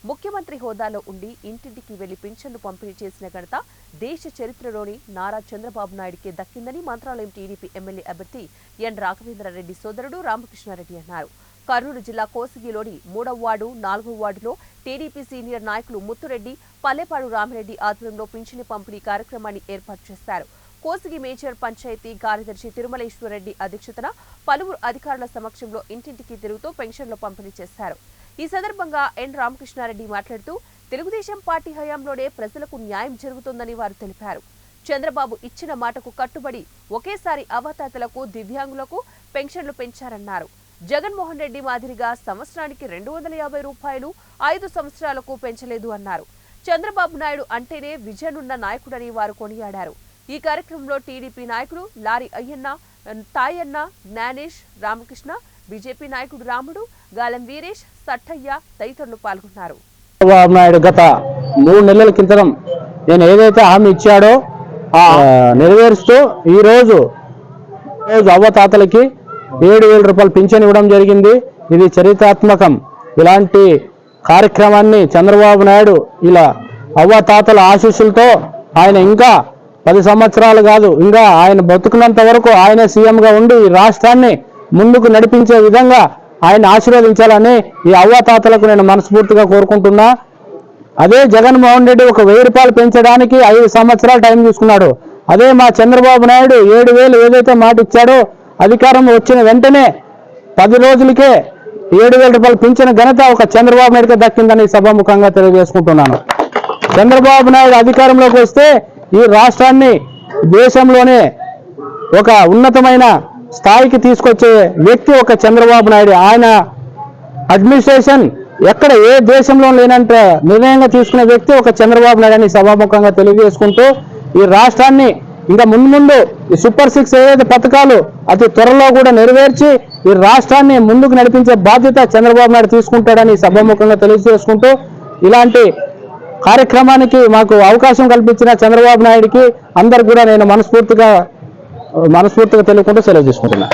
ముఖ్యమంత్రి హోదాలో ఉండి ఇంటింటికి వెళ్లి పింఛన్లు పంపిణీ చేసిన ఘనత దేశ చరిత్రలోని నారా చంద్రబాబు నాయుడికే దక్కిందని మంత్రాలయం టీడీపీ ఎమ్మెల్యే అభ్యర్థి ఎన్ రాఘవేంద్రారెడ్డి సోదరుడు రామకృష్ణారెడ్డి అన్నారు. కర్నూలు జిల్లా కోసిగిలోని 3వ వార్డు 4వ వార్డులో టీడీపీ సీనియర్ నాయకులు ముత్తురెడ్డి, పల్లెపాడు రామిరెడ్డి ఆధ్వర్యంలో పింఛను పంపిణీ కార్యక్రమాన్ని ఏర్పాటు చేశారు. కోసిగి మేజర్ పంచాయతీ కార్యదర్శి తిరుమలేశ్వరరెడ్డి అధ్యక్షతన పలువురు అధికారుల సమక్షంలో ఇంటింటికి తిరుగుతూ పెన్షన్లు పంపిణీ చేశారు. ఈ సందర్భంగా ఎన్ రామకృష్ణారెడ్డి మాట్లాడుతూ తెలుగుదేశం పార్టీ హయాంలోనే ప్రజలకు న్యాయం జరుగుతుందని వారు తెలిపారు. చంద్రబాబు ఇచ్చిన మాటకు కట్టుబడి ఒకేసారి అవతాతలకు, దివ్యాంగులకు పెన్షన్లు పెంచారన్నారు. జగన్మోహన్ రెడ్డి మాదిరిగా సంవత్సరానికి 250 రూపాయలు 5 సంవత్సరాలకు పెంచలేదు అన్నారు. చంద్రబాబు నాయుడు అంటేనే విజన్ ఉన్న నాయకుడని వారు కొనియాడారు. ఈ కార్యక్రమంలో టీడీపీ నాయకుడు లారీ అయ్యన్న, తాయన్న, జ్ఞానేష్, రామకృష్ణ, బీజేపీ నాయకుడు రాముడు, గాలం వీరేష్, సట్టయ్య తదితరులు పాల్గొన్నారు. చంద్రబాబు నాయుడు గత 3 నెలల క్రితం నేను ఏదైతే హామీ ఇచ్చాడో నెరవేరుస్తూ ఈ రోజు అవ్వతాతలకి 7,000 రూపాయలు పింఛన్ ఇవ్వడం జరిగింది. ఇది చరిత్రాత్మకం. ఇలాంటి కార్యక్రమాన్ని చంద్రబాబు నాయుడు ఇలా అవ్వతాతల ఆశీస్సులతో ఆయన ఇంకా 10 సంవత్సరాలు కాదు, ఇంకా ఆయన బతుకున్నంత వరకు ఆయన సీఎంగా ఉండి ఈ రాష్ట్రాన్ని ముందుకు నడిపించే విధంగా ఆయన ఆశీర్వదించాలని ఈ అవ్వతాతలకు నేను మనస్ఫూర్తిగా కోరుకుంటున్నా. అదే జగన్మోహన్ రెడ్డి ఒక 1000 రూపాయలు పెంచడానికి 5 సంవత్సరాలు టైం తీసుకున్నాడు. అదే మా చంద్రబాబు నాయుడు 7,000 ఏదైతే మాట ఇచ్చాడో అధికారం వచ్చిన వెంటనే 10 రోజులకే 7,000 రూపాయలు పెంచిన ఘనత ఒక చంద్రబాబు నాయుడుకి దక్కిందని సభాముఖంగా తెలియజేసుకుంటున్నాను. చంద్రబాబు నాయుడు అధికారంలోకి వస్తే ఈ రాష్ట్రాన్ని దేశంలోనే ఒక ఉన్నతమైన స్థాయికి తీసుకొచ్చే వ్యక్తి ఒక చంద్రబాబు నాయుడు. ఆయన అడ్మినిస్ట్రేషన్ ఎక్కడ ఏ దేశంలో లేనంత నిర్ణయంగా తీసుకునే వ్యక్తి ఒక చంద్రబాబు నాయుడు అని సభాముఖంగా తెలియజేసుకుంటూ ఈ రాష్ట్రాన్ని ఇంకా ముందు ఈ సూపర్ 6 ఏదైతే పథకాలు అతి త్వరలో కూడా నెరవేర్చి ఈ రాష్ట్రాన్ని ముందుకు నడిపించే బాధ్యత చంద్రబాబు నాయుడు తీసుకుంటాడని సభాముఖంగా తెలియజేసుకుంటూ ఇలాంటి కార్యక్రమానికి మాకు అవకాశం కల్పించిన చంద్రబాబు నాయుడికి అందరు కూడా నేను మనస్ఫూర్తిగా తెలుపుకుంటూ సెలవు తీసుకుంటున్నా.